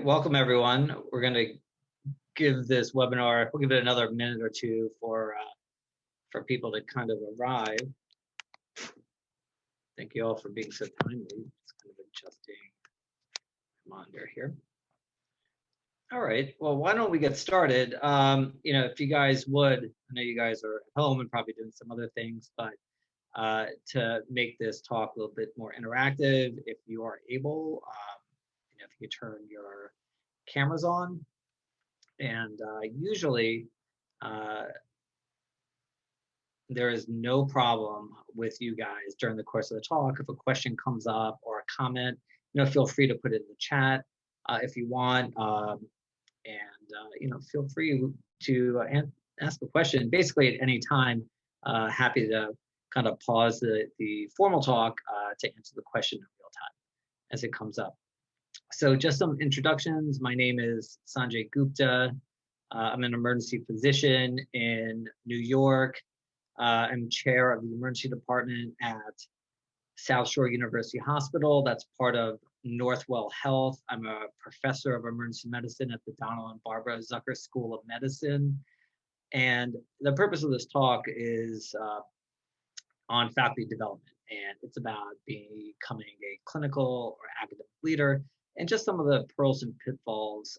welcome everyone. We're going to give this webinar, we'll give it another minute or two for people to kind of arrive. Thank you all for being so timely. Just kind of adjusting my monitor here. All right, well, why don't we get started? If you guys would, I know you guys are at home and probably doing some other things, but to make this talk a little bit more interactive, if you are able, if you turn your cameras on, and usually there is no problem with you guys during the course of the talk. If a question comes up or a comment, feel free to put it in the chat if you want, feel free to ask a question basically at any time. Happy to kind of pause the formal talk to answer the question in real time as it comes up. So just some introductions. My name is Sanjey Gupta. I'm an emergency physician in New York. I'm chair of the emergency department at South Shore University Hospital. That's part of Northwell Health. I'm a professor of emergency medicine at the Donald and Barbara Zucker School of Medicine. And the purpose of this talk is on faculty development. And it's about becoming a clinical or academic leader, and just some of the pearls and pitfalls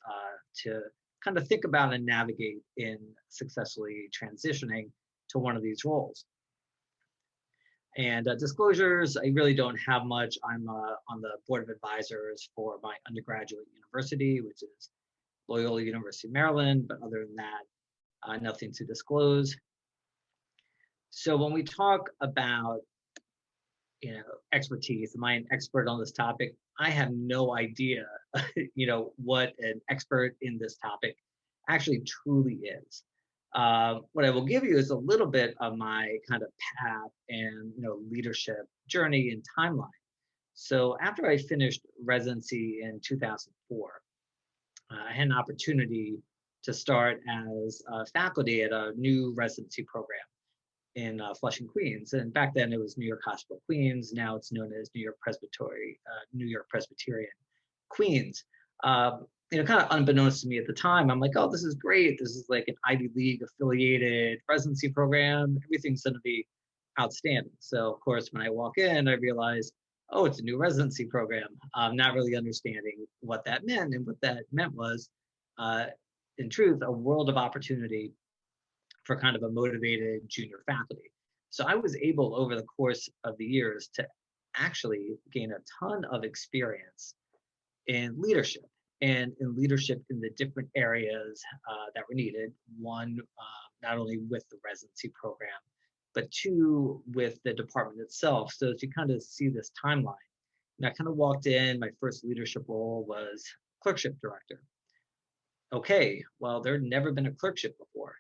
to kind of think about and navigate in successfully transitioning to one of these roles. And disclosures, I really don't have much. I'm on the board of advisors for my undergraduate university, which is Loyola University, Maryland, but other than that, nothing to disclose. So when we talk about expertise, am I an expert on this topic? I have no idea, what an expert in this topic actually truly is. What I will give you is a little bit of my kind of path and leadership journey and timeline. So after I finished residency in 2004, I had an opportunity to start as faculty at a new residency program in Flushing, Queens. And back then it was New York Hospital Queens. Now it's known as New York Presbyterian Queens. Kind of unbeknownst to me at the time, I'm like, oh, this is great. This is like an Ivy League affiliated residency program. Everything's going to be outstanding. So of course, when I walk in, I realize, oh, it's a new residency program. Not really understanding what that meant. And what that meant was, in truth, a world of opportunity for kind of a motivated junior faculty. So I was able over the course of the years to actually gain a ton of experience in leadership, and in leadership in the different areas that were needed. One, not only with the residency program, but two, with the department itself. So as you kind of see this timeline, and I kind of walked in, my first leadership role was clerkship director. Okay, well, there had never been a clerkship before.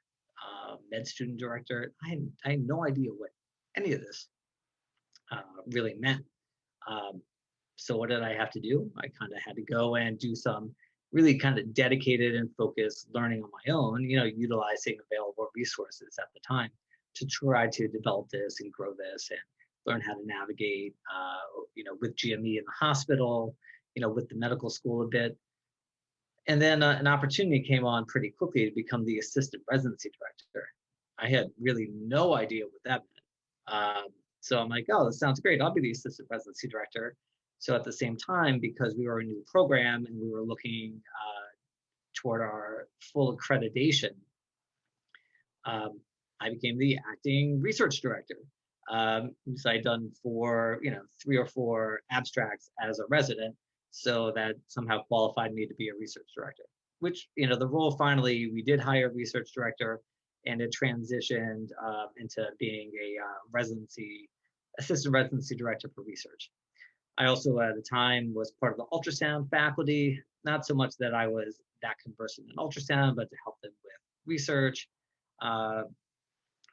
Med student director, I had no idea what any of this really meant. So what did I have to do? I kind of had to go and do some really kind of dedicated and focused learning on my own, utilizing available resources at the time to try to develop this and grow this and learn how to navigate, with GME in the hospital, with the medical school a bit. And then an opportunity came on pretty quickly to become the assistant residency director. I had really no idea what that meant. So I'm like, oh, this sounds great. I'll be the assistant residency director. So at the same time, because we were a new program and we were looking toward our full accreditation, I became the acting research director. So I'd done 3 or 4 abstracts as a resident, so that somehow qualified me to be a research director, which, the role finally, we did hire a research director, and it transitioned into being a assistant residency director for research. I also at the time was part of the ultrasound faculty, not so much that I was that conversant in ultrasound, but to help them with research.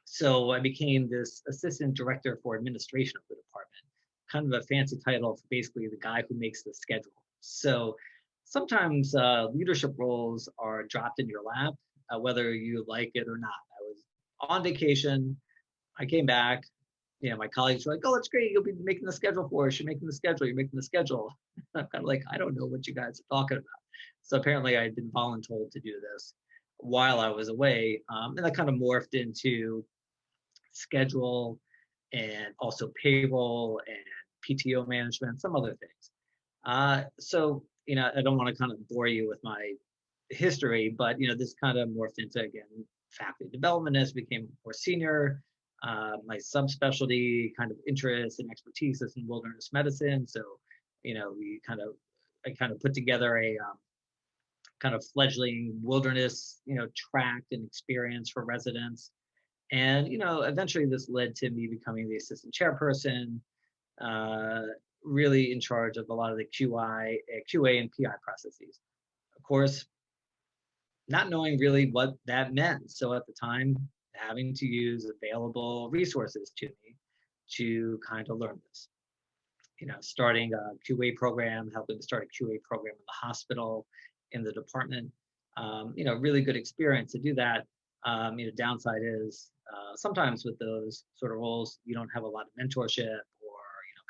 So I became this assistant director for administration of the department, kind of a fancy title for basically the guy who makes the schedule. So sometimes leadership roles are dropped in your lap, whether you like it or not. I was on vacation, I came back, my colleagues were like, oh, that's great, you'll be making the schedule for us, you're making the schedule. I'm kind of like, I don't know what you guys are talking about. So apparently I had been voluntold to do this while I was away. And that kind of morphed into schedule and also payroll and PTO management, some other things. So, I don't want to kind of bore you with my history, but, this kind of morphed into, again, faculty development as I became more senior. My subspecialty kind of interest and expertise is in wilderness medicine. So, I kind of put together a kind of fledgling wilderness, tract and experience for residents. And, eventually this led to me becoming the assistant chairperson, uh, really in charge of a lot of the QA and PI processes. Of course, not knowing really what that meant. So at the time, having to use available resources to me to kind of learn this. Starting a QA program, helping to start a QA program in the hospital, in the department. Really good experience to do that. Downside is sometimes with those sort of roles, you don't have a lot of mentorship or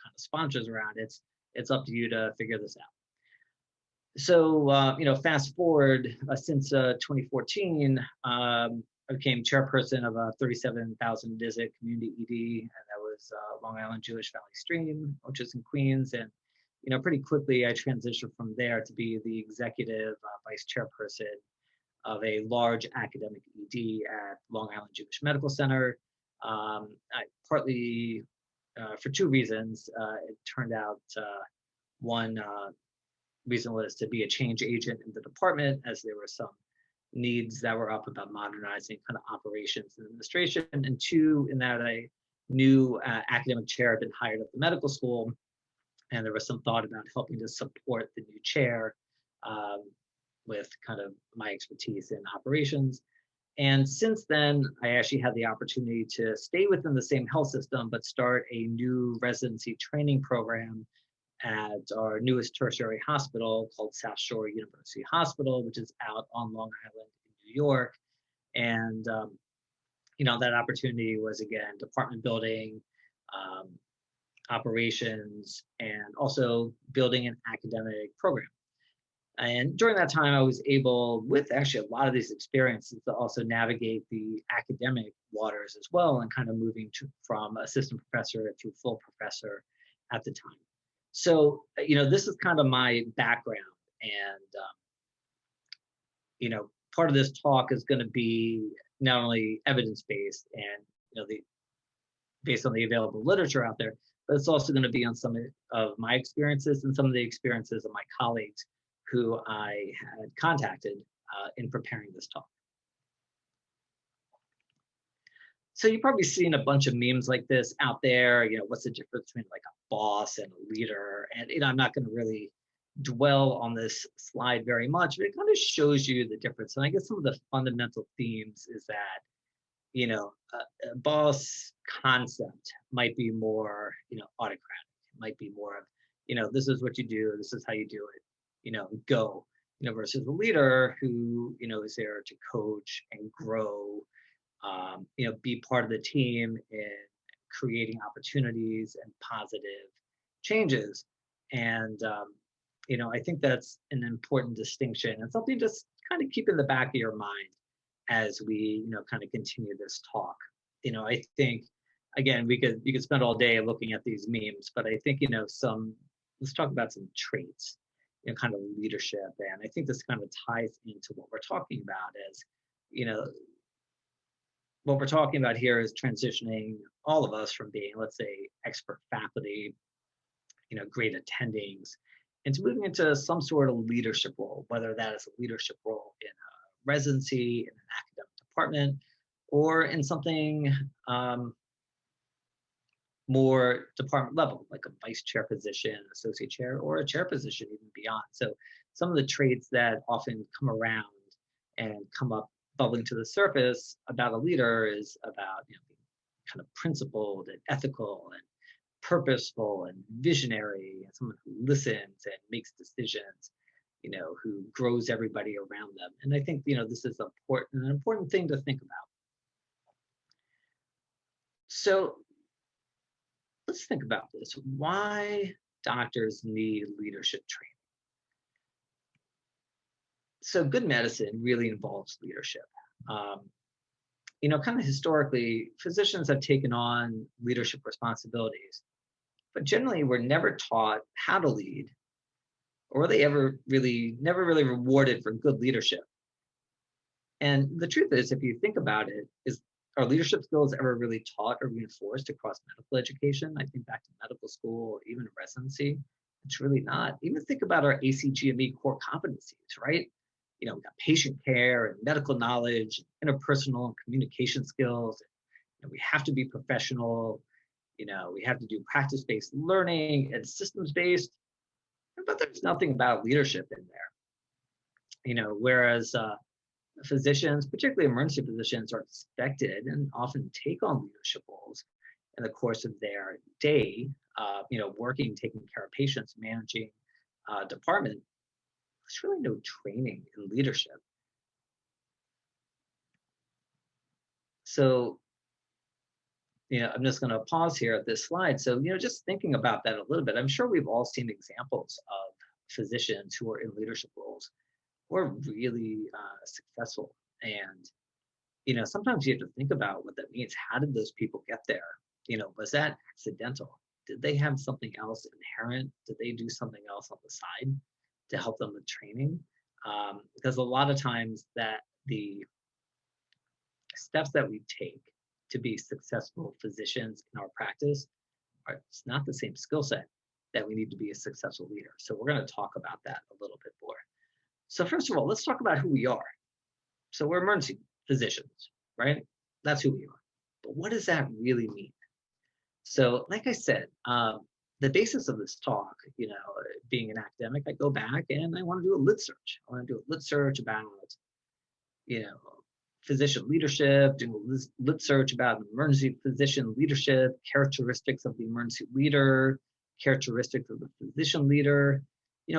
kind of sponsors around. It's up to you to figure this out. So fast forward since 2014, I became chairperson of a 37,000 visit community ED, and that was Long Island Jewish Valley Stream, which is in Queens. And pretty quickly I transitioned from there to be the executive vice chairperson of a large academic ED at Long Island Jewish Medical Center. Partly for two reasons. It turned out one reason was to be a change agent in the department, as there were some needs that were up about modernizing kind of operations and administration. And two, in that a new academic chair had been hired at the medical school, and there was some thought about helping to support the new chair with kind of my expertise in operations. And since then, I actually had the opportunity to stay within the same health system, but start a new residency training program at our newest tertiary hospital called South Shore University Hospital, which is out on Long Island in New York. And, that opportunity was, again, department building, operations, and also building an academic program. And during that time, I was able, with actually a lot of these experiences, to also navigate the academic waters as well, and kind of moving from assistant professor to full professor at the time. So, this is kind of my background. And, part of this talk is going to be not only evidence-based and, based on the available literature out there, but it's also going to be on some of my experiences and some of the experiences of my colleagues who I had contacted in preparing this talk. So you've probably seen a bunch of memes like this out there. What's the difference between like a boss and a leader? And I'm not going to really dwell on this slide very much, but it kind of shows you the difference. And I guess some of the fundamental themes is that a boss concept might be more autocratic. It might be more of this is what you do, this is how you do it. Go, versus a leader who, is there to coach and grow, be part of the team in creating opportunities and positive changes. And, I think that's an important distinction and something to kind of keep in the back of your mind as we, kind of continue this talk. I think, again, we could spend all day looking at these memes, but I think, let's talk about some traits, kind of leadership. And I think this kind of ties into what we're talking about as, what we're talking about here is transitioning all of us from being, let's say, expert faculty, great attendings, into moving into some sort of leadership role, whether that is a leadership role in a residency, in an academic department, or in something more department level, like a vice chair position, associate chair, or a chair position, even beyond. So some of the traits that often come around and come up bubbling to the surface about a leader is about being kind of principled and ethical and purposeful and visionary, and someone who listens and makes decisions, who grows everybody around them. And I think this is an important thing to think about. So let's think about this. Why doctors need leadership training? So good medicine really involves leadership. Um, kind of historically, physicians have taken on leadership responsibilities, but generally we're never taught how to lead, or were they never really rewarded for good leadership. And the truth is, if you think about it, is are leadership skills ever really taught or reinforced across medical education? I think back to medical school or even residency. It's really not. Even think about our ACGME core competencies, right? We got patient care and medical knowledge, interpersonal and communication skills. And we have to be professional. We have to do practice-based learning and systems-based, but there's nothing about leadership in there. Whereas physicians, particularly emergency physicians, are expected and often take on leadership roles in the course of their day, working, taking care of patients, managing department. There's really no training in leadership. So, I'm just going to pause here at this slide. So, just thinking about that a little bit, I'm sure we've all seen examples of physicians who are in leadership roles who are really successful. And sometimes you have to think about what that means. How did those people get there? Was that accidental? Did they have something else inherent? Did they do something else on the side to help them with training? Because a lot of times that the steps that we take to be successful physicians in our practice it's not the same skill set that we need to be a successful leader. So we're going to talk about that a little bit more. So first of all, let's talk about who we are. So we're emergency physicians, right? That's who we are. But what does that really mean? So like I said, the basis of this talk, being an academic, I go back and I want to do a lit search. I want to do a lit search about, physician leadership, do a lit search about emergency physician leadership, characteristics of the emergency leader, characteristics of the physician leader,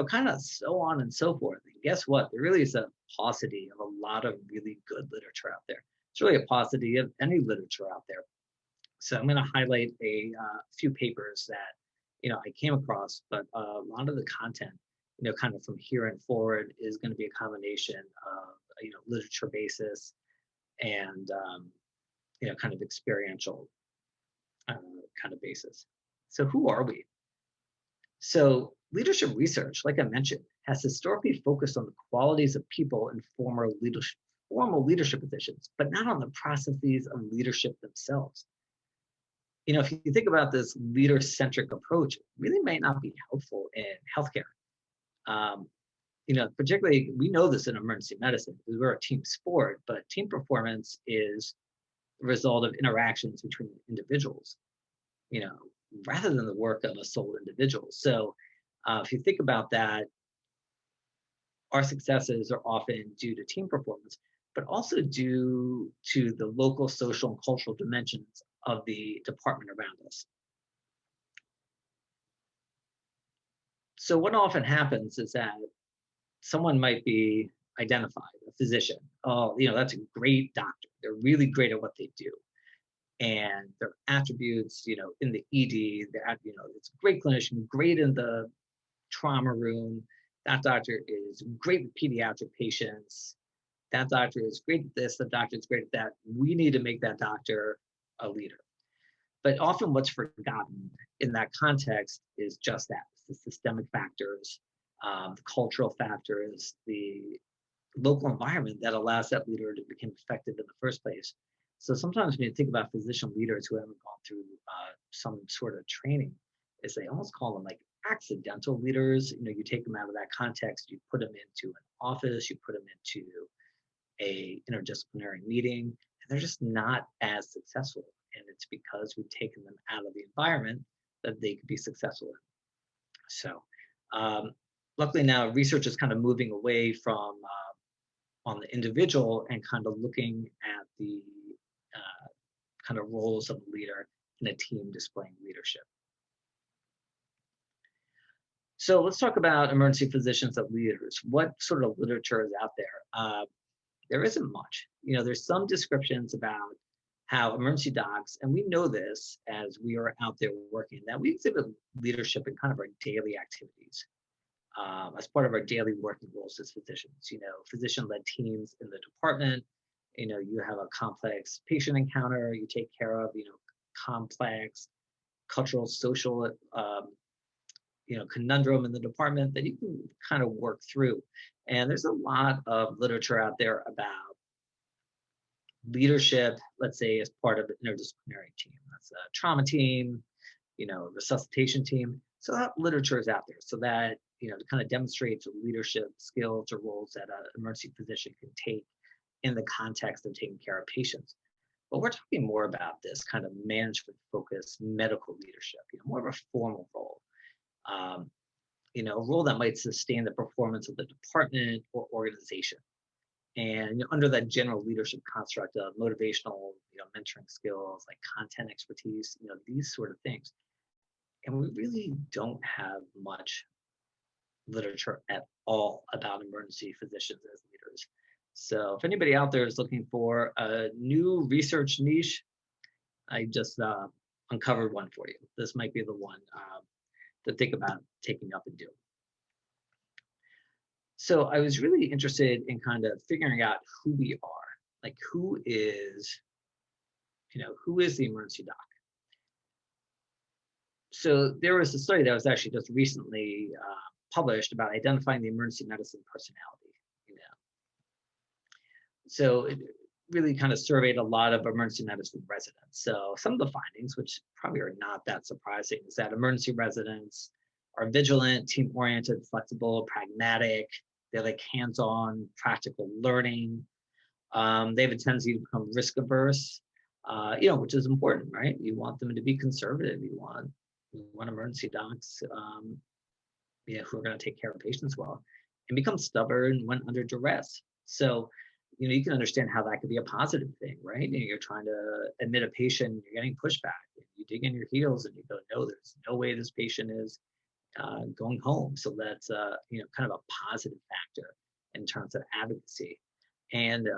kind of so on and so forth. And guess what? There really is a paucity of a lot of really good literature out there. It's really a paucity of any literature out there. So I'm going to highlight a few papers that, I came across, but a lot of the content, kind of from here and forward is going to be a combination of, literature basis and, kind of experiential kind of basis. So who are we? So leadership research, like I mentioned, has historically focused on the qualities of people in formal leadership positions, but not on the processes of leadership themselves. If you think about this leader-centric approach, it really might not be helpful in healthcare. Particularly, we know this in emergency medicine because we're a team sport, but team performance is the result of interactions between individuals, rather than the work of a sole individual. So if you think about that, our successes are often due to team performance, but also due to the local, social, and cultural dimensions of the department around us. So what often happens is that someone might be identified, a physician. Oh, that's a great doctor. They're really great at what they do. And their attributes, in the ED, it's a great clinician, great in the trauma room. That doctor is great with pediatric patients. That doctor is great at this. The doctor is great at that. We need to make that doctor a leader. But often what's forgotten in that context is just that, the systemic factors, the cultural factors, the local environment that allows that leader to become effective in the first place. So sometimes when you think about physician leaders who haven't gone through some sort of training, is they almost call them like accidental leaders. You take them out of that context, you put them into an office, you put them into a interdisciplinary meeting, and they're just not as successful. And it's because we've taken them out of the environment that they could be successful in. So luckily now research is kind of moving away from on the individual and kind of looking at the kind of roles of a leader in a team displaying leadership. So let's talk about emergency physicians as leaders. What sort of literature is out there? There isn't much. There's some descriptions about how emergency docs, and we know this as we are out there working, that we exhibit leadership in kind of our daily activities. as part of our daily working roles as physicians. Physician-led teams in the department. You have a complex patient encounter you take care of. Complex cultural, social, conundrum in the department that you can kind of work through. And there's a lot of literature out there about leadership, let's say, as part of an interdisciplinary team. That's a trauma team, resuscitation team. So that literature is out there so that, to kind of demonstrate the leadership skills or roles that an emergency physician can take in the context of taking care of patients. But we're talking more about this kind of management focused medical leadership, more of a formal role. A role that might sustain the performance of the department or organization. And under that general leadership construct of motivational, mentoring skills like content expertise, these sort of things. And we really don't have much literature at all about emergency physicians as leaders. So if anybody out there is looking for a new research niche, I just uncovered one for you. This might be the one to think about taking up and doing. So I was really interested in kind of figuring out who we are, like who is the emergency doc. So there was a study that was actually just recently published about identifying the emergency medicine personality. So it really kind of surveyed a lot of emergency medicine residents. So some of the findings, which probably are not that surprising, is that emergency residents are vigilant, team-oriented, flexible, pragmatic. They like hands-on, practical learning. They have a tendency to become risk-averse, which is important, right? You want them to be conservative. You want emergency docs, who are going to take care of patients well, and become stubborn when under duress. So, you can understand how that could be a positive thing, right? You're trying to admit a patient, you're getting pushback. You dig in your heels and you go, no, there's no way this patient is going home. So that's kind of a positive factor in terms of advocacy. And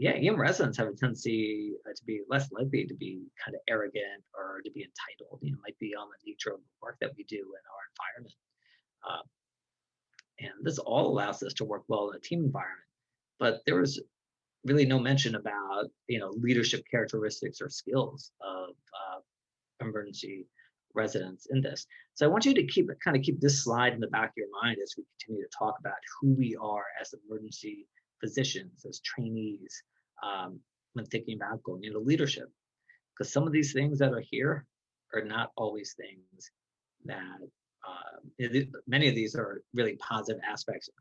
EM residents have a tendency to be less likely to be kind of arrogant or to be entitled. Might be on the nature of the work that we do in our environment. And this all allows us to work well in a team environment. But there was really no mention about leadership characteristics or skills of emergency residents in this. So I want you to keep this slide in the back of your mind as we continue to talk about who we are as emergency physicians, as trainees, when thinking about going into leadership. Because some of these things that are here are not always things that many of these are really positive aspects of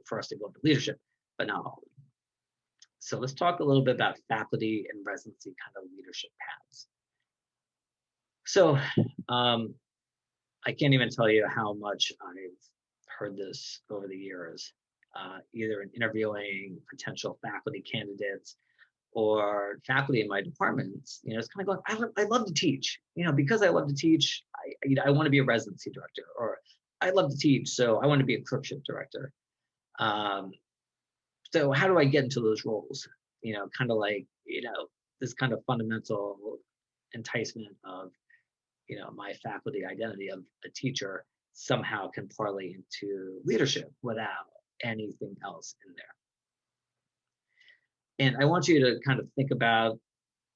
for us to go into leadership, but not all of them. So let's talk a little bit about faculty and residency kind of leadership paths. So I can't even tell you how much I've heard this over the years, either in interviewing potential faculty candidates or faculty in my departments. It's kind of going, I love to teach, because I love to teach, I want to be a residency director, or I love to teach, so I want to be a clerkship director. So how do I get into those roles? Kind of like, this kind of fundamental enticement of, my faculty identity of a teacher somehow can parlay into leadership without anything else in there. And I want you to kind of think about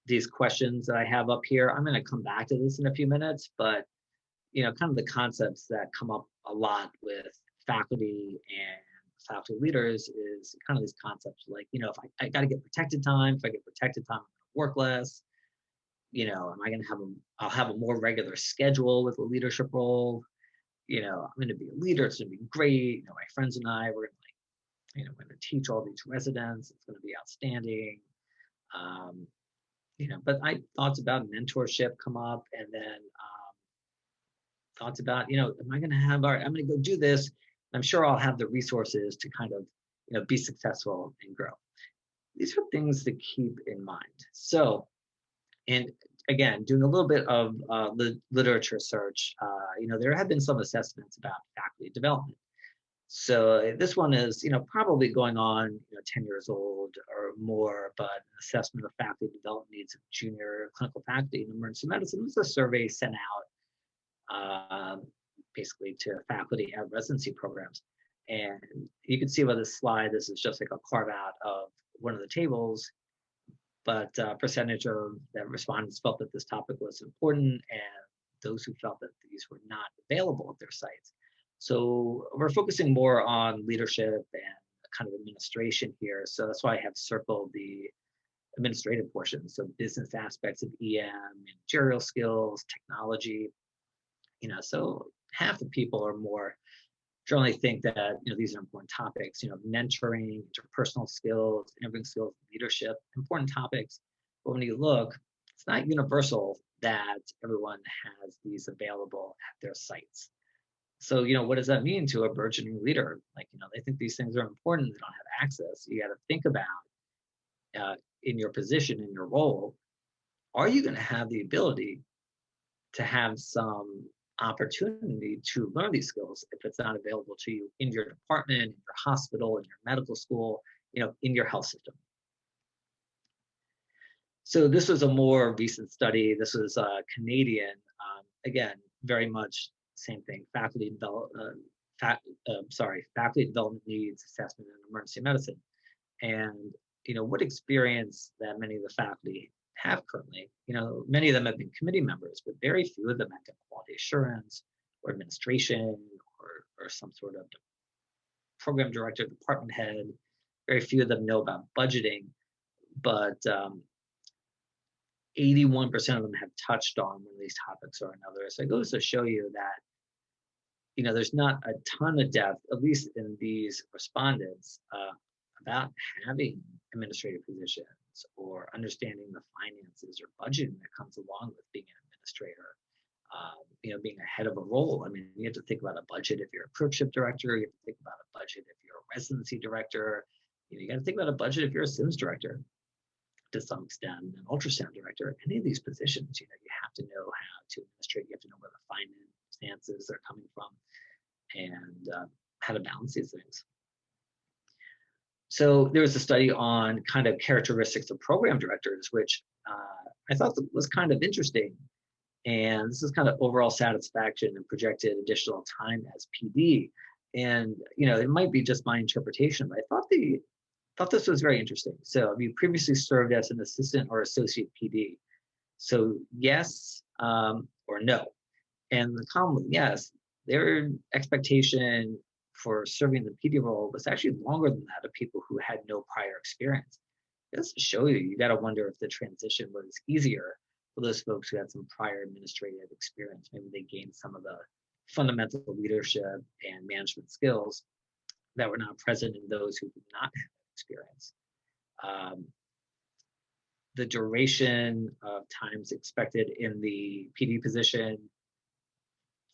these questions that I have up here. I'm going to come back to this in a few minutes, but, kind of the concepts that come up a lot with faculty and faculty leaders is kind of these concepts like, if I got to get protected time, if I get protected time, I'm going to work less. Am I going to I'll have a more regular schedule with a leadership role. I'm going to be a leader. It's going to be great. My friends and I, we're going to teach all these residents. It's going to be outstanding. But thoughts about mentorship come up, and then thoughts about, am I going to I'm going to go do this. I'm sure I'll have the resources to kind of, be successful and grow. These are things to keep in mind. So, and again, doing a little bit of literature search, there have been some assessments about faculty development. So this one is, probably going on, 10 years old or more, but an assessment of faculty development needs of junior clinical faculty in emergency medicine. It was a survey sent out basically to faculty at residency programs. And you can see by this slide, this is just like a carve out of one of the tables, but percentage of the respondents felt that this topic was important, and those who felt that these were not available at their sites. So we're focusing more on leadership and kind of administration here. So that's why I have circled the administrative portion. So business aspects of EM, managerial skills, technology, so half the people are more generally think that, these are important topics, mentoring, interpersonal skills, interviewing skills, leadership, important topics. But when you look, it's not universal that everyone has these available at their sites. So, what does that mean to a burgeoning leader? Like, they think these things are important, they don't have access. You got to think about in your position, in your role, are you going to have the ability to have some opportunity to learn these skills if it's not available to you in your department, in your hospital, in your medical school, in your health system? So this was a more recent study. This was Canadian. Again, very much same thing. Faculty development needs assessment in emergency medicine, and what experience that many of the faculty have currently. Many of them have been committee members, but very few of them have done quality assurance or administration or some sort of program director, department head. Very few of them know about budgeting, but 81% of them have touched on one of these topics or another. So it goes to show you that, there's not a ton of depth, at least in these respondents, about having administrative positions or understanding the finances or budgeting that comes along with being an administrator, being a head of a role. I mean, you have to think about a budget if you're a clerkship director, you have to think about a budget if you're a residency director, you got to think about a budget if you're a SIMS director to some extent, an ultrasound director. Any of these positions, you have to know how to administrate, you have to know where the finances are coming from and how to balance these things. So there was a study on kind of characteristics of program directors, which I thought was kind of interesting. And this is kind of overall satisfaction and projected additional time as PD. And, it might be just my interpretation, but I thought this was very interesting. So have you previously served as an assistant or associate PD? So yes or no. And the column with yes, their expectation for serving the PD role was actually longer than that of people who had no prior experience. Just to show you, you got to wonder if the transition was easier for those folks who had some prior administrative experience. Maybe they gained some of the fundamental leadership and management skills that were not present in those who did not have experience. The duration of times expected in the PD position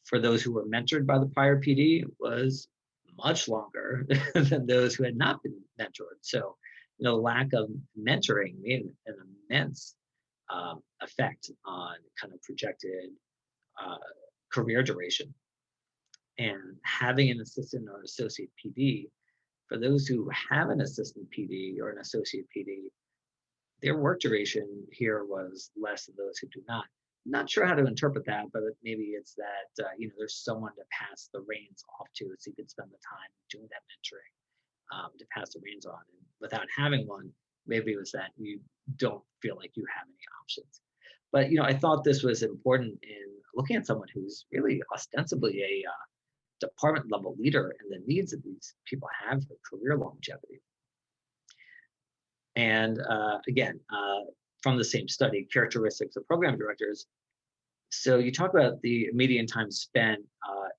for those who were mentored by the prior PD was much longer than those who had not been mentored. So, lack of mentoring made an immense effect on kind of projected career duration. And having an assistant or associate PD, for those who have an assistant PD or an associate PD, their work duration here was less than those who do not. Not sure how to interpret that, but maybe it's that there's someone to pass the reins off to, so you can spend the time doing that mentoring to pass the reins on. And without having one, maybe it was that you don't feel like you have any options. But I thought this was important in looking at someone who's really ostensibly a department level leader and the needs that these people have for career longevity. And again, from the same study, characteristics of program directors. So you talk about the median time spent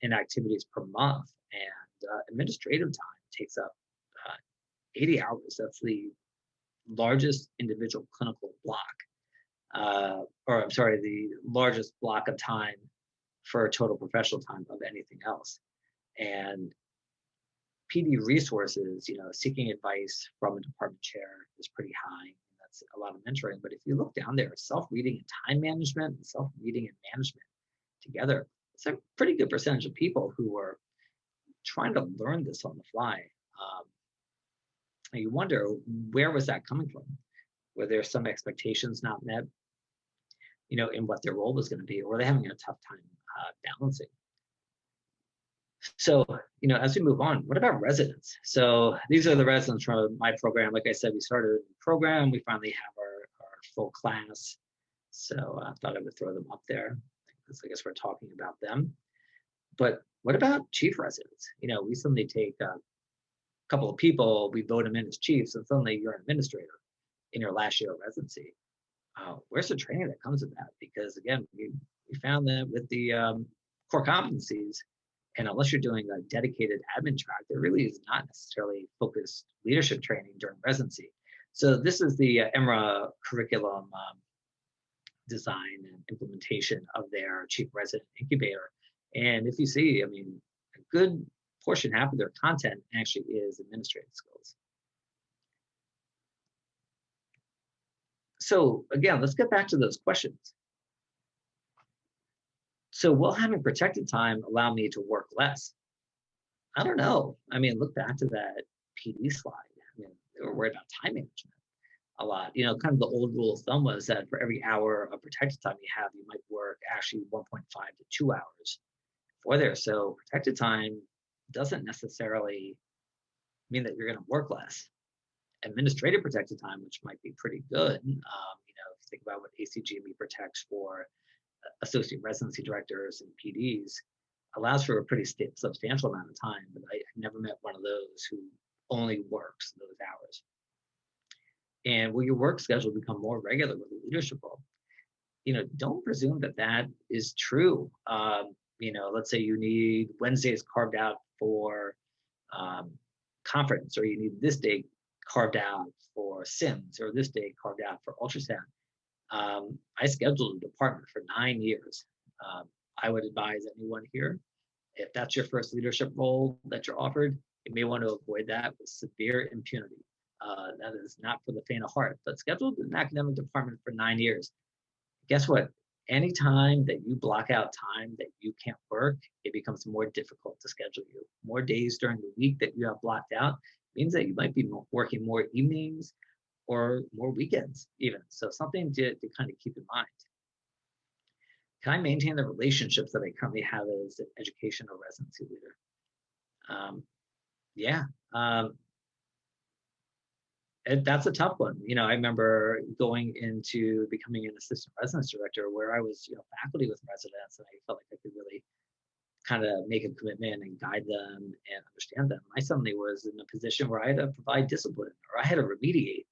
in activities per month, and administrative time takes up 80 hours. That's the largest individual clinical block, the largest block of time for total professional time of anything else. And PD resources, seeking advice from a department chair is pretty high. That's a lot of mentoring. But if you look down there, self-reading and time management and self-reading and management together, it's a pretty good percentage of people who are trying to learn this on the fly. And you wonder, where was that coming from? Were there some expectations not met, in what their role was going to be, or were they having a tough time balancing? So, as we move on, what about residents? So these are the residents from my program. Like I said, we started a program. We finally have our full class. So I thought I would throw them up there because I guess we're talking about them. But what about chief residents? We suddenly take a couple of people, we vote them in as chiefs, and suddenly you're an administrator in your last year of residency. Where's the training that comes with that? Because again, we found that with the core competencies, and unless you're doing a dedicated admin track, there really is not necessarily focused leadership training during residency. So this is the EMRA curriculum design and implementation of their chief resident incubator. And if you see, I mean, a good portion, half of their content actually is administrative skills. So again, let's get back to those questions. So will having protected time allow me to work less? I don't know. I mean, look back to that PD slide. I mean, they were worried about time management a lot. Kind of the old rule of thumb was that for every hour of protected time you have, you might work actually 1.5 to 2 hours for there. So protected time doesn't necessarily mean that you're going to work less. Administrative protected time, which might be pretty good. If you think about what ACGME protects for associate residency directors and PDs, allows for a pretty substantial amount of time. But I never met one of those who only works those hours. And will your work schedule become more regular with a leadership role? Don't presume that that is true. Let's say you need Wednesdays carved out for conference, or you need this day carved out for SIMS, or this day carved out for ultrasound. I scheduled a department for 9 years. I would advise anyone here, if that's your first leadership role that you're offered, you may want to avoid that with severe impunity. That is not for the faint of heart, but scheduled an academic department for 9 years. Guess what? Anytime that you block out time that you can't work, it becomes more difficult to schedule you. More days during the week that you have blocked out means that you might be working more evenings or more weekends even. So something to kind of keep in mind. Can I maintain the relationships that I currently have as an education or residency leader? Yeah. That's a tough one. I remember going into becoming an assistant residence director where I was, faculty with residents, and I felt like I could really kind of make a commitment and guide them and understand them. I suddenly was in a position where I had to provide discipline, or I had to remediate,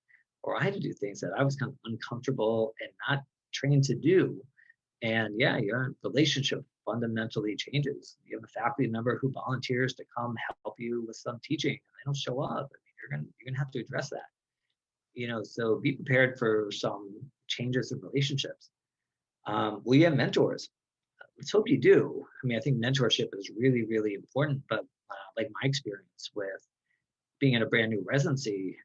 or I had to do things that I was kind of uncomfortable and not trained to do. And yeah, your relationship fundamentally changes. You have a faculty member who volunteers to come help you with some teaching, and they don't show up. I mean, you're gonna have to address that. So be prepared for some changes in relationships. Will you have mentors? Let's hope you do. I mean, I think mentorship is really, really important, but like my experience with being in a brand new residency,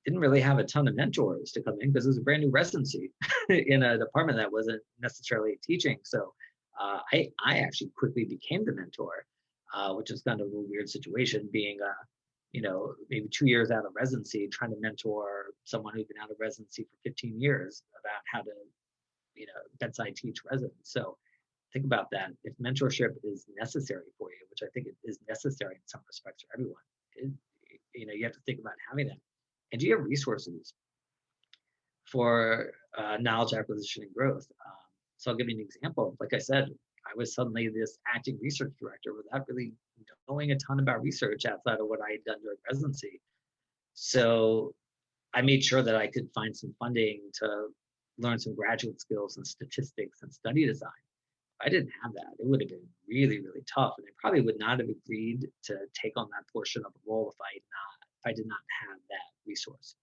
didn't really have a ton of mentors to come in because it was a brand new residency in a department that wasn't necessarily teaching. So I actually quickly became the mentor, which is kind of a weird situation, being maybe 2 years out of residency, trying to mentor someone who's been out of residency for 15 years about how to, bedside teach residents. So think about that. If mentorship is necessary for you, which I think it is necessary in some respects for everyone, you have to think about having that. And do you have resources for knowledge acquisition and growth? So I'll give you an example. Like I said, I was suddenly this acting research director without really knowing a ton about research outside of what I had done during residency. So I made sure that I could find some funding to learn some graduate skills in statistics and study design. If I didn't have that, it would have been really, really tough. And I probably would not have agreed to take on that portion of the role if I did not have that resource.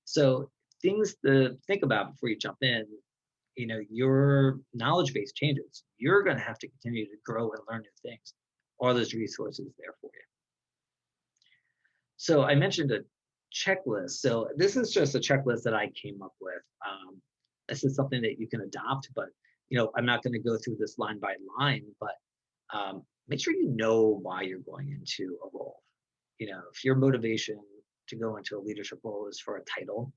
So things to think about before you jump in. Your knowledge base changes. You're going to have to continue to grow and learn new things. Are those resources there for you? So I mentioned a checklist. So this is just a checklist that I came up with. This is something that you can adopt, but I'm not going to go through this line by line, but make sure you know why you're going into a role. If your motivation to go into a leadership role is for a title,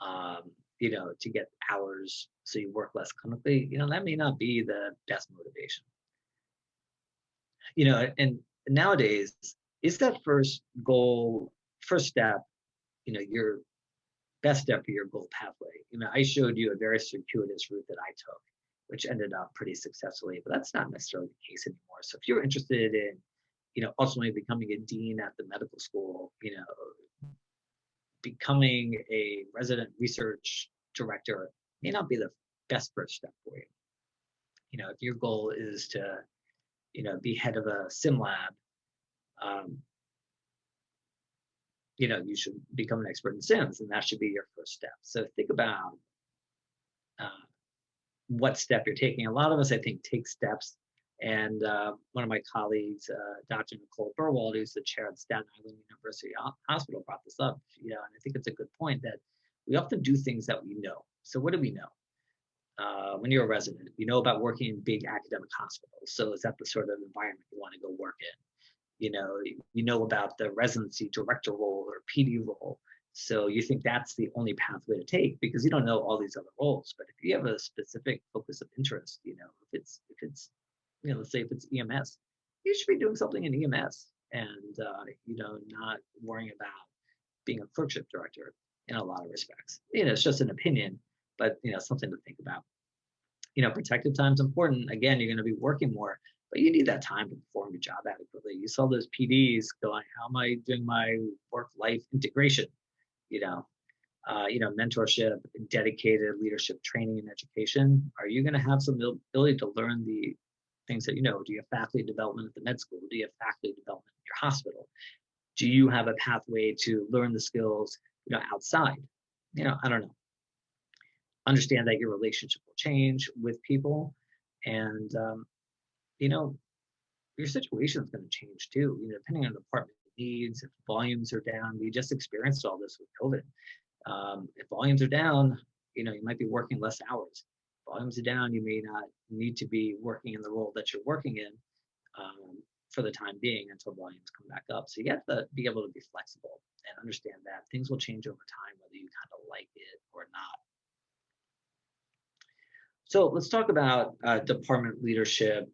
to get hours so you work less clinically, that may not be the best motivation. And nowadays, is that first goal, first step, your best step for your goal pathway? I showed you a very circuitous route that I took, which ended up pretty successfully, but that's not necessarily the case anymore. So if you're interested in, ultimately becoming a dean at the medical school, becoming a resident research director may not be the best first step for you. If your goal is to, be head of a sim lab, um, you should become an expert in sims, and that should be your first step. So think about uh, what step you're taking. A lot of us, I think, take steps. And one of my colleagues, Dr. Nicole Burwald, who's the chair at Staten Island University Hospital, brought this up. And I think it's a good point that we often do things that we know. So what do we know? When you're a resident, you know about working in big academic hospitals. So is that the sort of environment you want to go work in? You know about the residency director role or PD role. So you think that's the only pathway to take because you don't know all these other roles. But if you have a specific focus of interest, if it's let's say if it's EMS, you should be doing something in EMS and not worrying about being a clerkship director in a lot of respects. It's just an opinion, but something to think about. Protective time is important. Again, you're going to be working more, but you need that time to perform your job adequately. You saw those PDs going, how am I doing my work-life integration? Mentorship, dedicated leadership training and education. Are you going to have some ability to learn the things that you know? Do you have faculty development at the med school? Do you have faculty development at your hospital? Do you have a pathway to learn the skills, outside? I don't know. Understand that your relationship will change with people, and your situation is going to change too. Depending on the department needs, if volumes are down. We just experienced all this with COVID. If volumes are down, you might be working less hours. If volumes are down, you may not need to be working in the role that you're working in for the time being until volumes come back up. So you have to be able to be flexible and understand that things will change over time, whether you kind of like it or not. So let's talk about department leadership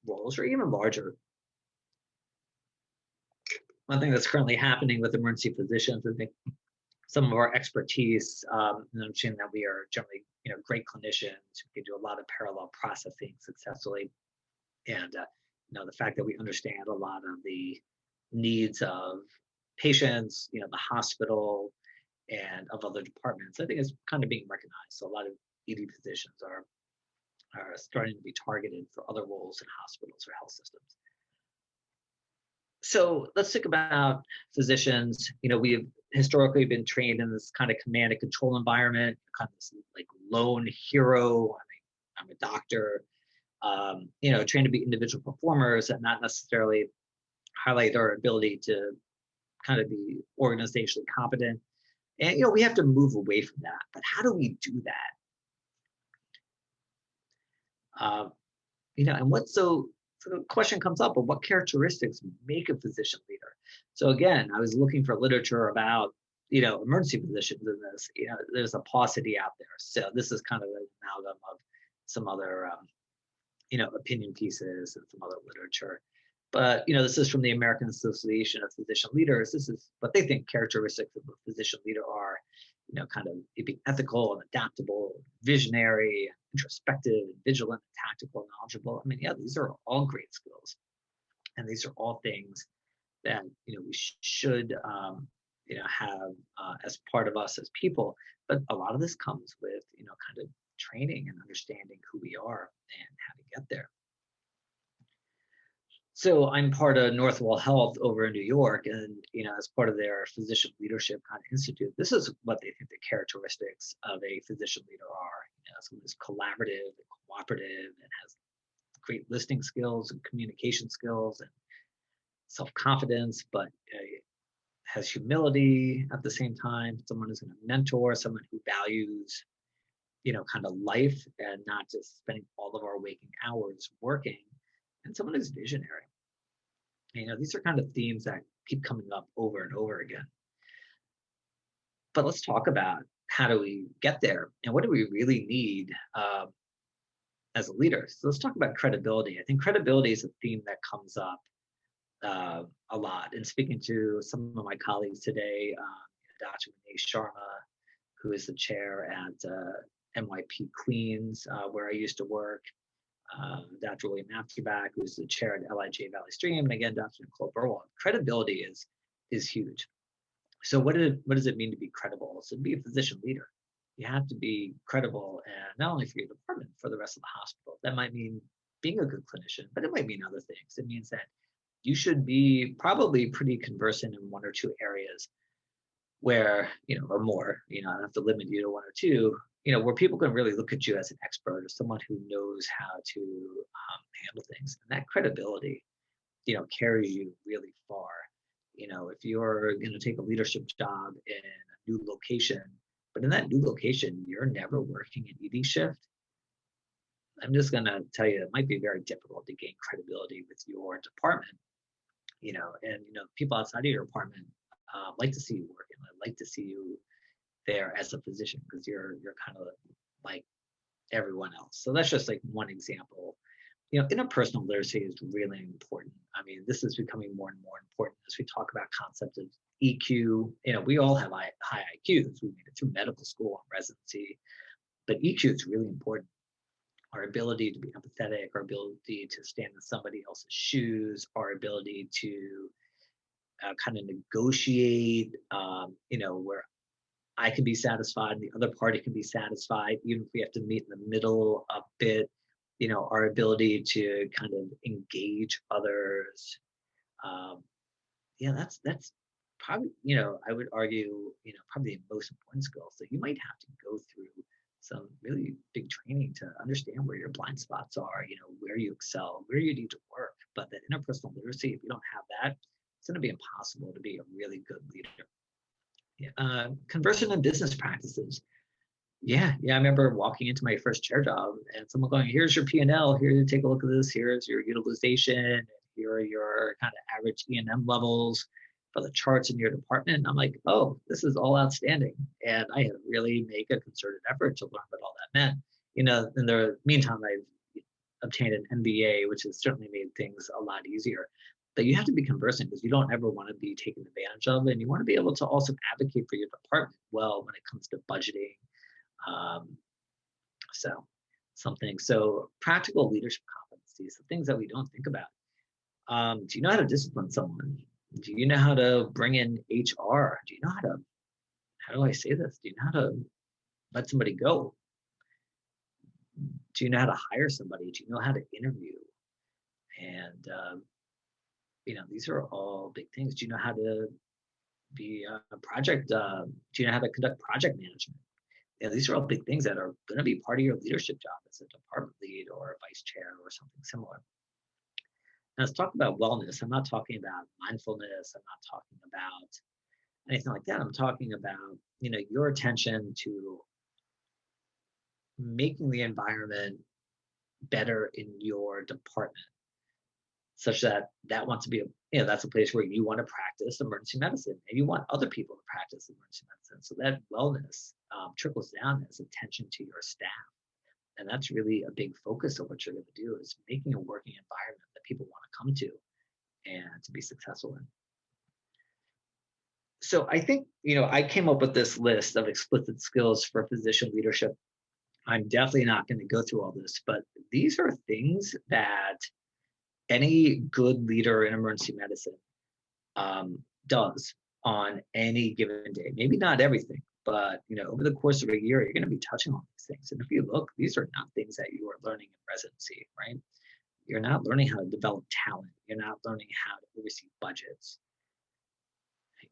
roles, or even larger. One thing that's currently happening with emergency physicians, I think some of our expertise, and understanding that we are generally, great clinicians who can do a lot of parallel processing successfully, and the fact that we understand a lot of the needs of patients, the hospital, and of other departments, I think is kind of being recognized. So a lot of ED positions are starting to be targeted for other roles in hospitals or health systems. So let's think about physicians. We've historically been trained in this kind of command and control environment, kind of this like lone hero. I'm a doctor. Trained to be individual performers and not necessarily highlight their ability to kind of be organizationally competent. And we have to move away from that. But how do we do that? And so the question comes up of what characteristics make a physician leader. So again, I was looking for literature about, emergency physicians in this. There's a paucity out there. So this is kind of an amalgam of some other, opinion pieces and some other literature. But, this is from the American Association of Physician Leaders. This is what they think characteristics of a physician leader are, kind of being ethical and adaptable, visionary, introspective, vigilant, tactical, knowledgeable. These are all great skills. And these are all things that, we should, have as part of us as people. But a lot of this comes with, kind of training and understanding who we are and how to get there. So I'm part of Northwell Health over in New York, and as part of their physician leadership kind of institute, this is what they think the characteristics of a physician leader are. Someone who's collaborative and cooperative and has great listening skills and communication skills and self-confidence, but has humility at the same time. Someone who's going to mentor, someone who values, kind of life and not just spending all of our waking hours working, and someone who's visionary. These are kind of themes that keep coming up over and over again. But let's talk about how do we get there and what do we really need as a leader. So let's talk about credibility. I think credibility is a theme that comes up a lot. And speaking to some of my colleagues today, Dr. Vinay Sharma, who is the chair at NYP Queens, where I used to work, Dr. William Afterback, who's the chair at LIJ Valley Stream, and again, Dr. Nicole Burwell. Credibility is huge. So what does it mean to be credible? So to be a physician leader, you have to be credible, and not only for your department, for the rest of the hospital. That might mean being a good clinician, but it might mean other things. It means that you should be probably pretty conversant in one or two areas where, or more, I don't have to limit you to one or two, where people can really look at you as an expert or someone who knows how to handle things. And that credibility, carries you really far. If you're going to take a leadership job in a new location, but in that new location, you're never working an ED shift, I'm just going to tell you, it might be very difficult to gain credibility with your department, and, people outside of your department like to see you working. I'd like to see you there as a physician because you're kind of like everyone else. So that's just like one example. Interpersonal literacy is really important. I mean, this is becoming more and more important as we talk about concepts of EQ. We all have high IQs. We made it through medical school and residency, but EQ is really important. Our ability to be empathetic, our ability to stand in somebody else's shoes, our ability to kind of negotiate, where I can be satisfied and the other party can be satisfied, even if we have to meet in the middle a bit, our ability to kind of engage others. That's probably, I would argue, probably the most important skill. So you might have to go through some really big training to understand where your blind spots are, where you excel, where you need to work. But that interpersonal literacy, if you don't have that, it's going to be impossible to be a really good leader. Conversant in business practices. Yeah. I remember walking into my first chair job and someone going, here's your P&L, here, take a look at this, here's your utilization, here are your kind of average E&M levels for the charts in your department. And I'm like, oh, this is all outstanding. And I had to really make a concerted effort to learn what all that meant. In the meantime, I've obtained an MBA, which has certainly made things a lot easier. But you have to be conversant because you don't ever want to be taken advantage of, and you want to be able to also advocate for your department well when it comes to budgeting. So practical leadership competencies, the things that we don't think about. Do you know how to discipline someone? Do you know how to bring in HR? Do you know how do I say this? Do you know how to let somebody go? Do you know how to hire somebody? Do you know how to interview? And, these are all big things. Do you know how to be a project? Do you know how to conduct project management? These are all big things that are going to be part of your leadership job as a department lead or a vice chair or something similar. Now, let's talk about wellness. I'm not talking about mindfulness. I'm not talking about anything like that. I'm talking about, your attention to making the environment better in your department, such that wants to be that's a place where you want to practice emergency medicine and you want other people to practice emergency medicine. So that wellness trickles down as attention to your staff. And that's really a big focus of what you're going to do, is making a working environment that people want to come to and to be successful in. So I think, I came up with this list of explicit skills for physician leadership. I'm definitely not going to go through all this, but these are things that any good leader in emergency medicine does on any given day. Maybe not everything, but over the course of a year, you're going to be touching on these things. And if you look, these are not things that you are learning in residency, right? You're not learning how to develop talent. You're not learning how to oversee budgets.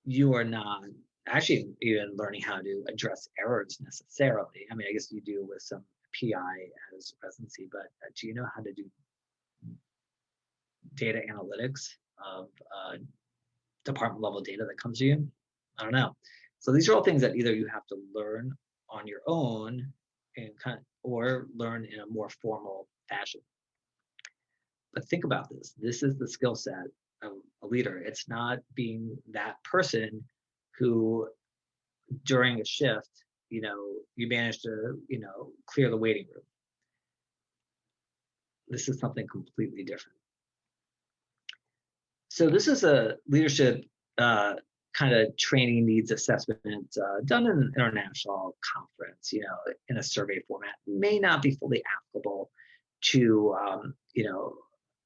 You are not actually even learning how to address errors necessarily. I mean, I guess you do with some PI as residency, but do you know how to do data analytics of department level data that comes to you? I don't know. So these are all things that either you have to learn on your own and or learn in a more formal fashion. But think about this. This is the skill set of a leader. It's not being that person who during a shift, you manage to, clear the waiting room. This is something completely different. So this is a leadership kind of training needs assessment done in an international conference, in a survey format. May not be fully applicable to,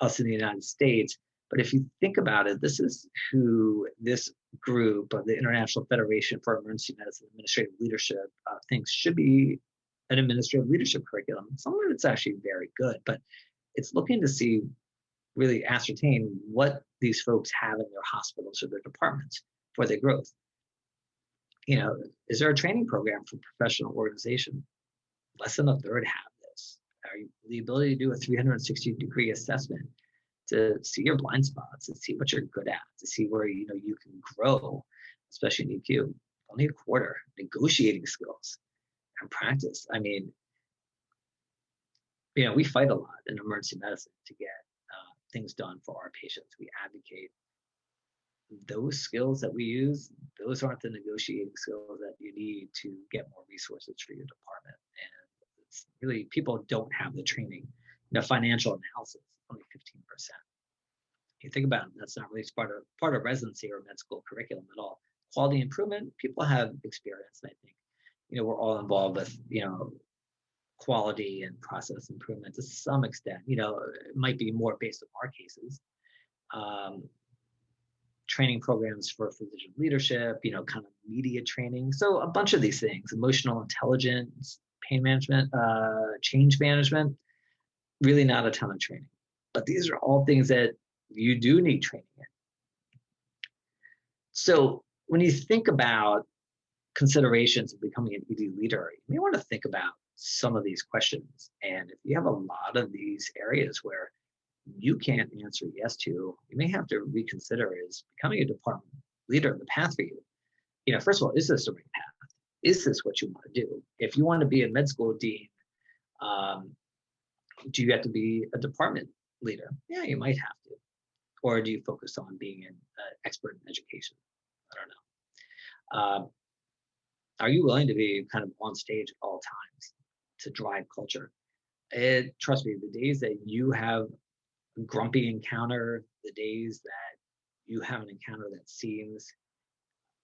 us in the United States. But if you think about it, this is who this group of the International Federation for Emergency Medicine Administrative Leadership thinks should be an administrative leadership curriculum. Some of it's actually very good, but it's looking to see, really ascertain what these folks have in their hospitals or their departments for their growth. Is there a training program for professional organization? Less than a third have this. The ability to do a 360-degree assessment to see your blind spots, to see what you're good at, to see where you can grow, especially in EQ. Only a quarter. Negotiating skills and practice. I mean, we fight a lot in emergency medicine to get things done for our patients. We advocate. Those skills that we use, those aren't the negotiating skills that you need to get more resources for your department. And it's really, people don't have the training. Financial analysis, only 15%. You think about it, that's not really part of residency or med school curriculum at all. Quality improvement, people have experience. And I think, we're all involved with, quality and process improvement to some extent. It might be more based on our cases. Training programs for physician leadership, kind of media training. So a bunch of these things, emotional intelligence, pain management, change management, really not a ton of training. But these are all things that you do need training in. So when you think about considerations of becoming an ED leader, you may want to think about some of these questions. And if you have a lot of these areas where you can't answer yes to, you may have to reconsider, is becoming a department leader the path for you? First of all, is this the right path? Is this what you want to do? If you want to be a med school dean, do you have to be a department leader? Yeah, you might have to. Or do you focus on being an expert in education? I don't know. Are you willing to be kind of on stage at all times to drive culture? Trust me, the days that you have a grumpy encounter, the days that you have an encounter that seems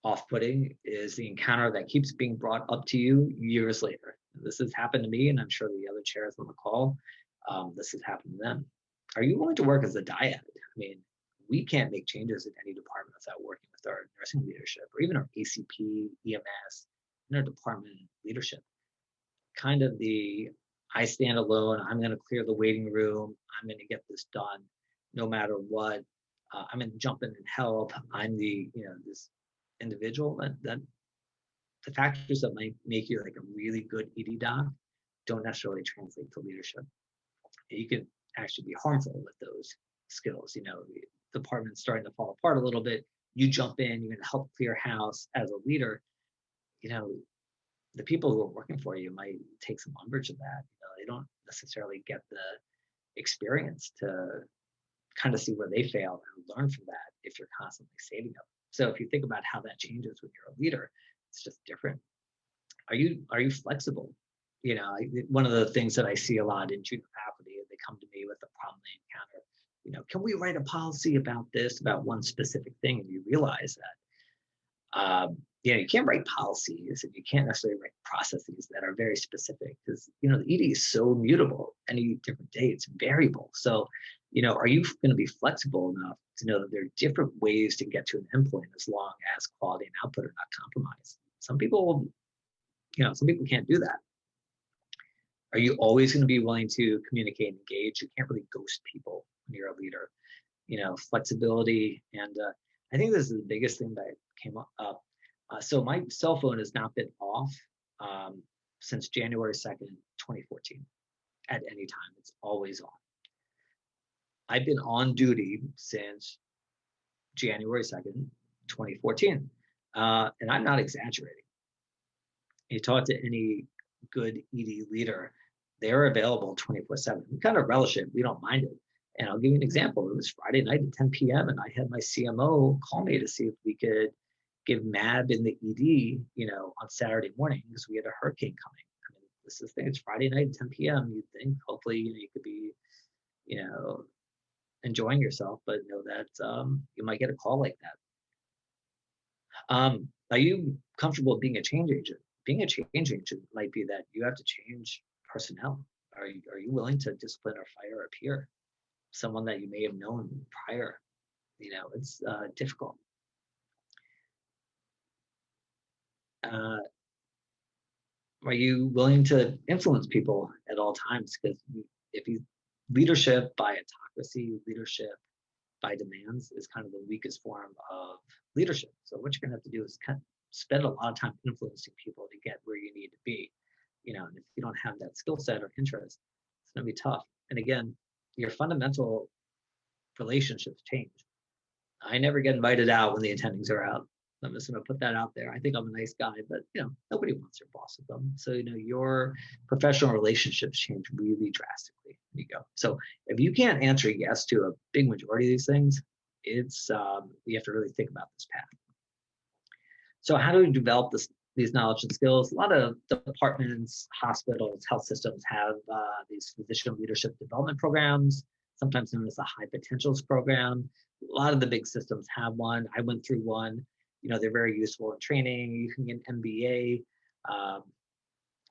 off-putting, is the encounter that keeps being brought up to you years later. This has happened to me, and I'm sure the other chairs on the call, this has happened to them. Are you willing to work as a dyad? I mean, we can't make changes in any department without working with our nursing leadership, or even our ACP, EMS, and our department leadership. Kind of I stand alone, I'm going to clear the waiting room, I'm going to get this done no matter what. I'm going to jump in and help. I'm this individual that the factors that might make you like a really good ED doc don't necessarily translate to leadership. You can actually be harmful with those skills. The department's starting to fall apart a little bit. You jump in, you're going to help clear house as a leader. The people who are working for you might take some umbrage of that. They don't necessarily get the experience to kind of see where they fail and learn from that if you're constantly saving them. So if you think about how that changes when you're a leader, it's just different. Are you flexible? One of the things that I see a lot in junior faculty, they come to me with a problem they encounter. Can we write a policy about this, about one specific thing? And you realize that you can't write policies, and you can't necessarily write processes that are very specific, because the ED is so mutable. Any different day, it's variable. So are you going to be flexible enough to know that there are different ways to get to an endpoint as long as quality and output are not compromised? Some people can't do that. Are you always going to be willing to communicate and engage? You can't really ghost people when you're a leader. Flexibility. And I think this is the biggest thing that came up. So my cell phone has not been off since January 2nd, 2014. At any time, it's always on. I've been on duty since January 2nd, 2014. And I'm not exaggerating. You talk to any good ED leader, they're available 24/7. We kind of relish it. We don't mind it. And I'll give you an example. It was Friday night at 10 p.m. and I had my CMO call me to see if we could give MAB in the ED, on Saturday morning, because we had a hurricane coming. I mean, this is the thing. It's Friday night at 10 p.m. You'd think hopefully, you could be you know, enjoying yourself, but know that you might get a call like that. Are you comfortable being a change agent? Being a change agent might be that you have to change personnel. Are you willing to discipline or fire a peer, someone that you may have known prior? It's difficult. Uh, are you willing to influence people at all times? Because if you leadership by autocracy, leadership by demands is kind of the weakest form of leadership. So what you're going to have to do is kind of spend a lot of time influencing people to get where you need to be. And if you don't have that skill set or interest, it's going to be tough. And again, your fundamental relationships change. I never get invited out when the attendings are out. I'm just going to put that out there. I think I'm a nice guy, but nobody wants their boss with them. So your professional relationships change really drastically when you go. So if you can't answer yes to a big majority of these things, it's you have to really think about this path. So how do we develop these knowledge and skills? A lot of departments, hospitals, health systems have these physician leadership development programs, sometimes known as the high potentials program. A lot of the big systems have one. I went through one. They're very useful in training. You can get an MBA.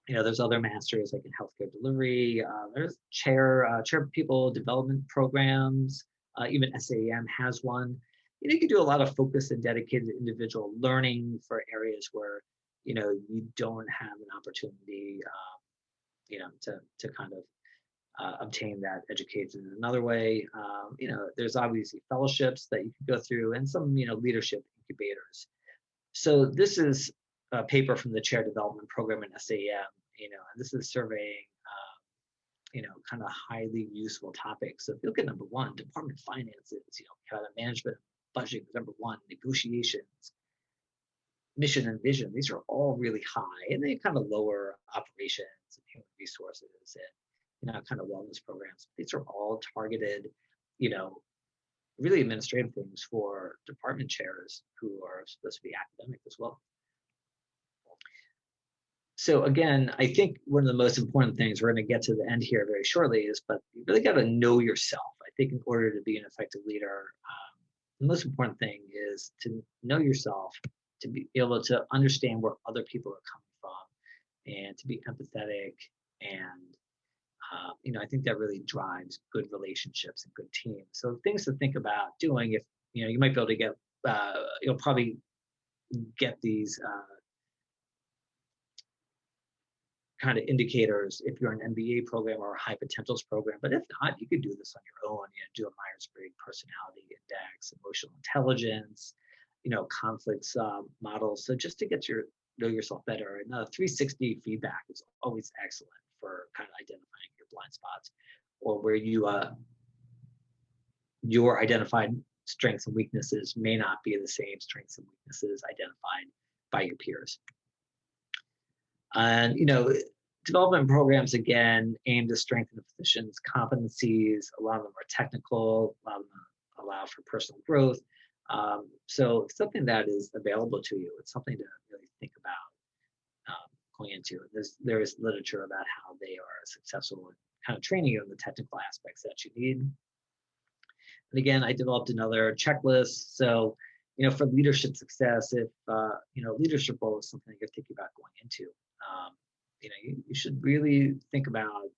There's other masters like in healthcare delivery. There's chair people development programs. Even SAM has one. You can do a lot of focused and dedicated individual learning for areas where you don't have an opportunity to kind of obtain that education in another way. There's obviously fellowships that you can go through and some leadership incubators. So this is a paper from the chair development program in SAM, and this is surveying kind of highly useful topics. So if you look at number one, department finances, kind of management, budgeting is number one, negotiations, mission and vision. These are all really high, and they kind of lower operations and human resources and kind of wellness programs. These are all targeted, really administrative things for department chairs who are supposed to be academic as well. So again, I think one of the most important things, we're going to get to the end here very shortly, is but you really got to know yourself. I think in order to be an effective leader, the most important thing is to know yourself, to be able to understand where other people are coming from, and to be empathetic. And I think that really drives good relationships and good teams. So things to think about doing, if you might be able to get, you'll probably get these kind of indicators if you're an MBA program or a high potentials program. But if not, you could do this on your own. Do a Myers-Briggs personality index, emotional intelligence, conflicts models. So just to get know yourself better. And 360 feedback is always excellent for kind of identifying your blind spots, or where your identified strengths and weaknesses may not be the same strengths and weaknesses identified by your peers. And development programs again aim to strengthen the physician's competencies. A lot of them are technical. A lot of them allow for personal growth. So something that is available to you. It's something to really think about going into. There is literature about how they are successful in kind of training you in the technical aspects that you need. And again, I developed another checklist. So for leadership success, if leadership role is something that you're thinking about going into, you should really think about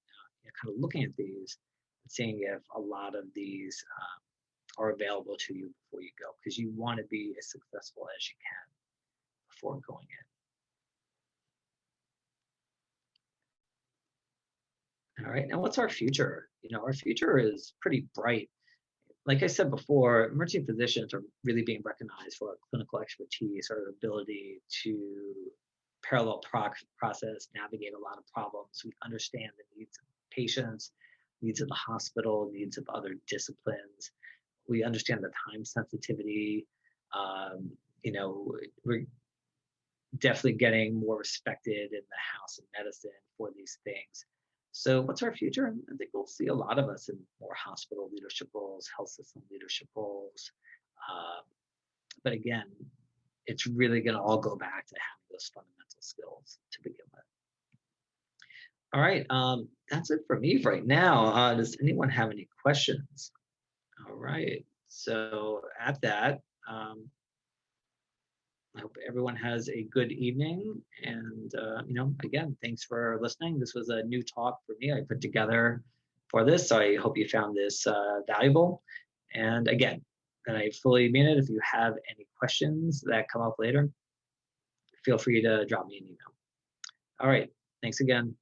kind of looking at these and seeing if a lot of these are available to you before you go, because you want to be as successful as you can before going in. All right, now what's our future? Our future is pretty bright. Like I said before, emergency physicians are really being recognized for our clinical expertise, our ability to parallel process, navigate a lot of problems. We understand the needs of patients, needs of the hospital, needs of other disciplines. We understand the time sensitivity. We're definitely getting more respected in the house of medicine for these things. So what's our future? I think we'll see a lot of us in more hospital leadership roles, health system leadership roles. But again, it's really going to all go back to having those fundamental skills to begin with. All right. That's it for me right now. Does anyone have any questions? All right. So at that, I hope everyone has a good evening. And, again, thanks for listening. This was a new talk for me I put together for this. So I hope you found this valuable. And again, and I fully mean it. If you have any questions that come up later, feel free to drop me an email. All right. Thanks again.